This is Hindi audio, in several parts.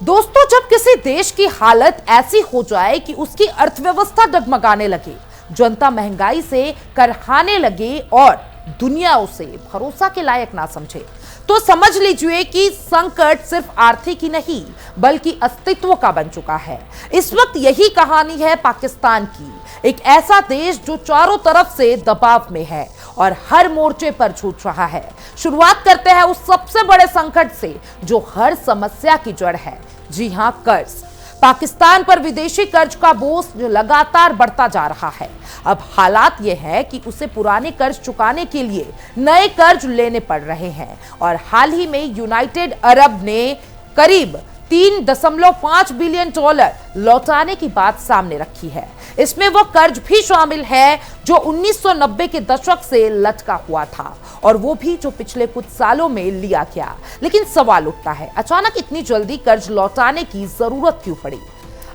दोस्तों, जब किसी देश की हालत ऐसी हो जाए कि उसकी अर्थव्यवस्था डगमगाने लगे, जनता महंगाई से करहाने लगे और दुनिया उसे भरोसा के लायक ना समझे, तो समझ लीजिए कि संकट सिर्फ आर्थिक ही नहीं बल्कि अस्तित्व का बन चुका है। इस वक्त यही कहानी है पाकिस्तान की, एक ऐसा देश जो चारों तरफ से दबाव में है और हर मोर्चे पर जूझ रहा है। शुरुआत करते हैं उस सबसे बड़े संकट से जो हर समस्या की जड़ है। जी हां, कर्ज। पाकिस्तान पर विदेशी कर्ज का बोझ जो लगातार बढ़ता जा रहा है। अब हालात यह है कि उसे पुराने कर्ज चुकाने के लिए नए कर्ज लेने पड़ रहे हैं और हाल ही में यूनाइटेड अरब ने करीब $3.5 बिलियन लौटाने की बात सामने रखी है। इसमें वह कर्ज भी शामिल है जो 1990 के दशक से लटका हुआ था और वो भी जो पिछले कुछ सालों में लिया गया। लेकिन सवाल उठता है, अचानक इतनी जल्दी कर्ज लौटाने की जरूरत क्यों पड़ी?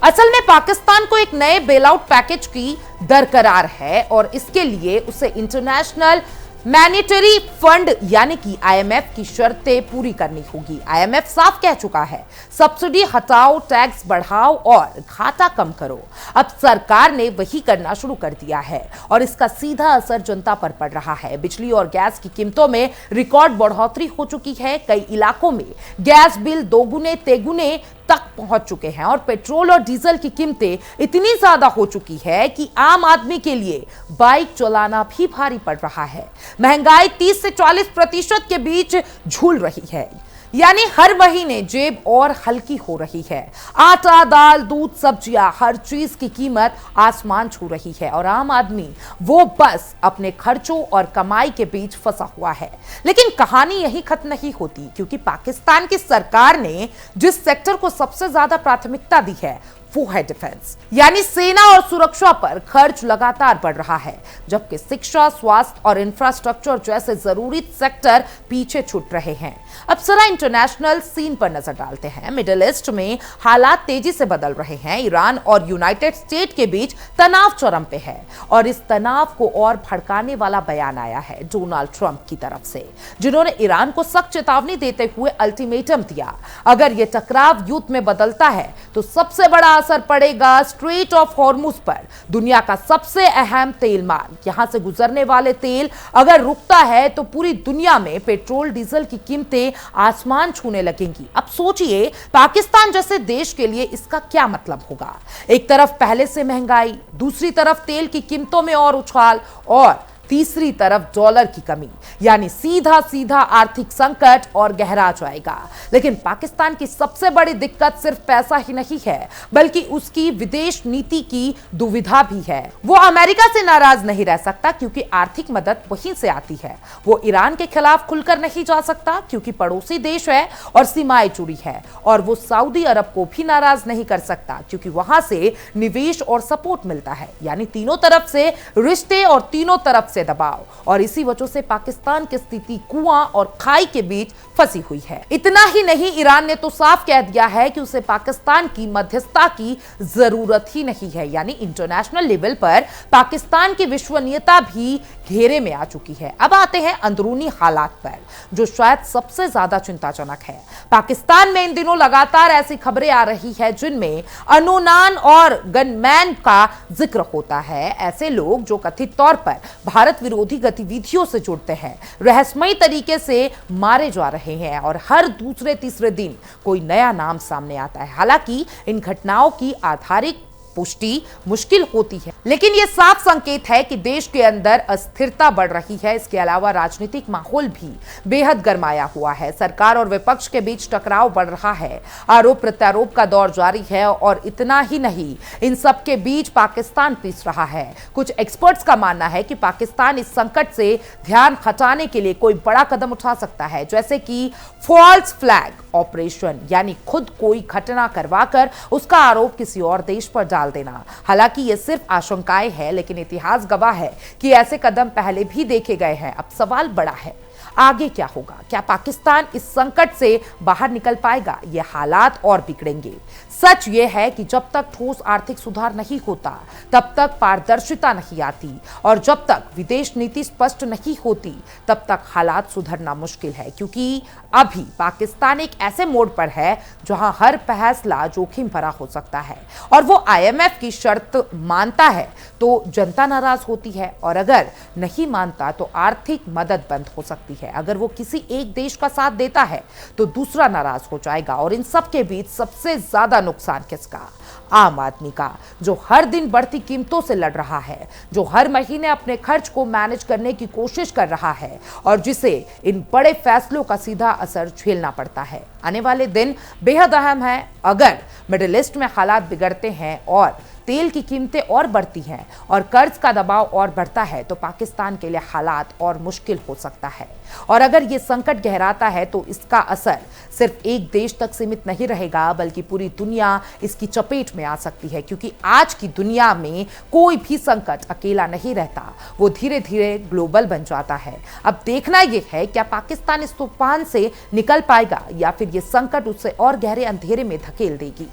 असल में पाकिस्तान को एक नए बेलआउट पैकेज की दरकार है और इसके लिए उसे इंटरनेशनल मॉनेटरी फंड यानी कि आईएमएफ की शर्तें पूरी करनी होगी। आईएमएफ साफ कह चुका है, सब्सिडी हटाओ, टैक्स बढ़ाओ और घाटा कम करो। अब सरकार ने वही करना शुरू कर दिया है और इसका सीधा असर जनता पर पड़ रहा है। बिजली और गैस की कीमतों में रिकॉर्ड बढ़ोतरी हो चुकी है। कई इलाकों में गैस बिल दोगुने तेगुने तक पहुंच चुके हैं और पेट्रोल और डीजल की कीमतें इतनी ज्यादा हो चुकी है कि आम आदमी के लिए बाइक चलाना भी भारी पड़ रहा है। महंगाई 30 से 40% के बीच झूल रही है, यानी हर महीने जेब और हल्की हो रही है। आटा, दाल, दूध, सब्जियां, हर चीज की कीमत आसमान छू रही है और आम आदमी वो बस अपने खर्चों और कमाई के बीच फंसा हुआ है। लेकिन कहानी यही खत्म नहीं होती, क्योंकि पाकिस्तान की सरकार ने जिस सेक्टर को सबसे ज्यादा प्राथमिकता दी है वो है डिफेंस, यानी सेना और सुरक्षा पर खर्च लगातार बढ़ रहा है, जबकि शिक्षा, स्वास्थ्य और इंफ्रास्ट्रक्चर जैसे जरूरी सेक्टर पीछे छूट रहे हैं। अब जरा इंटरनेशनल सीन पर नजर डालते हैं। मिडिल ईस्ट में हालात तेजी से बदल रहे हैं। ईरान और यूनाइटेड स्टेट के बीच तनाव चरम पे है और इस तनाव को और भड़काने वाला बयान आया है डोनाल्ड ट्रंप की तरफ से, जिन्होंने ईरान को सख्त चेतावनी देते हुए अल्टीमेटम दिया, अगर यह टकराव युद्ध में बदलता है तो सबसे बड़ा असर पड़ेगा स्ट्रेट ऑफ हॉर्मुज पर, दुनिया का सबसे अहम तेल मार्ग। यहां से गुजरने वाले तेल अगर रुकता है तो पूरी दुनिया में पेट्रोल डीजल की कीमतें आसमान छूने लगेंगी। अब सोचिए, पाकिस्तान जैसे देश के लिए इसका क्या मतलब होगा? एक तरफ पहले से महंगाई, दूसरी तरफ तेल की कीमतों में और उछाल और तीसरी तरफ डॉलर की कमी, यानी सीधा सीधा आर्थिक संकट और गहरा जाएगा। लेकिन पाकिस्तान की सबसे बड़ी दिक्कत सिर्फ पैसा ही नहीं है, बल्कि उसकी विदेश नीति की दुविधा भी है। वो अमेरिका से नाराज नहीं रह सकता क्योंकि आर्थिक मदद वहीं से आती है। वो ईरान के खिलाफ खुलकर नहीं जा सकता क्योंकि पड़ोसी देश है और सीमाएं जुड़ी है। और वो सऊदी अरब को भी नाराज नहीं कर सकता क्योंकि वहां से निवेश और सपोर्ट मिलता है। यानी तीनों तरफ से रिश्ते और तीनों तरफ से दबाव, और इसी वजह से पाकिस्तान की स्थिति कुआं और खाई के बीच फंसी हुई है। इतना ही नहीं, ईरान ने तो साफ कह दिया है कि उसे पाकिस्तान की मध्यस्थता की जरूरत ही नहीं है। यानी इंटरनेशनल लेवल पर पाकिस्तान की विश्वसनीयता भी घेरे में आ चुकी है। अब आते हैं अंदरूनी हालात पर, जो शायद सबसे ज्यादा चिंताजनक है। पाकिस्तान में इन दिनों लगातार ऐसी खबरें आ रही है जिनमें अनोनान और गनमैन का जिक्र होता है। ऐसे लोग जो कथित तौर पर भारत विरोधी गतिविधियों से जुड़ते हैं, रहस्यमयी तरीके से मारे जा रहे हैं और हर दूसरे तीसरे दिन कोई नया नाम सामने आता है। हालांकि इन घटनाओं की आधारित पुष्टि मुश्किल होती है, लेकिन यह साफ संकेत है कि देश के अंदर अस्थिरता बढ़ रही है। इसके अलावा राजनीतिक माहौल भी बेहद गरमाया हुआ है। सरकार और विपक्ष के बीच टकराव बढ़ रहा है, आरोप प्रत्यारोप का दौर जारी है और इतना ही नहीं, इन सब के बीच पाकिस्तान पिस रहा है। कुछ एक्सपर्ट्स का मानना है कि पाकिस्तान इस संकट से ध्यान हटाने के लिए कोई बड़ा कदम उठा सकता है, जैसे कि फॉल्स फ्लैग ऑपरेशन, यानी खुद कोई घटना करवाकर उसका आरोप किसी और देश पर डाल देना। हालांकि यह सिर्फ आशंकाएं हैं, लेकिन इतिहास गवाह है कि ऐसे कदम पहले भी देखे गए हैं। अब सवाल बड़ा है, आगे क्या होगा? क्या पाकिस्तान इस संकट से बाहर निकल पाएगा? ये हालात और बिगड़ेंगे। सच ये है कि जब तक ठोस आर्थिक सुधार नहीं होता, तब तक पारदर्शिता नहीं आती, और जब तक विदेश नीति स्पष्ट नहीं होती, तब तक हालात सुधरना मुश्किल है। क्योंकि अभी पाकिस्तान एक ऐसे मोड़ पर है जहां हर फैसला जोखिम भरा हो सकता है, और वो IMF की शर्त मानता है तो जनता नाराज होती है, और अगर नहीं मानता तो आर्थिक मदद बंद हो सकती है। अगर वो किसी एक देश का साथ देता है तो दूसरा नाराज हो जाएगा, और इन सब के बीच सबसे ज्यादा नुकसान किसका? आम आदमी का, जो हर दिन बढ़ती कीमतों से लड़ रहा है, जो हर महीने अपने खर्च को मैनेज करने की कोशिश कर रहा है, और जिसे इन बड़े फैसलों का सीधा असर झेलना पड़ता है। आने वाले दिन बेहद अहम है। अगर मिडिल ईस्ट में हालात बिगड़ते हैं और तेल की कीमतें और बढ़ती हैं और कर्ज का दबाव और बढ़ता है, तो पाकिस्तान के लिए हालात और मुश्किल हो सकता है। और अगर ये संकट गहराता है तो इसका असर सिर्फ एक देश तक सीमित नहीं रहेगा, बल्कि पूरी दुनिया इसकी चपेट में आ सकती है। क्योंकि आज की दुनिया में कोई भी संकट अकेला नहीं रहता, वो धीरे धीरे ग्लोबल बन जाता है। अब देखना यह है क्या पाकिस्तान इस तूफान से निकल पाएगा, या फिर ये संकट उसे और गहरे अंधेरे में धकेल देगी।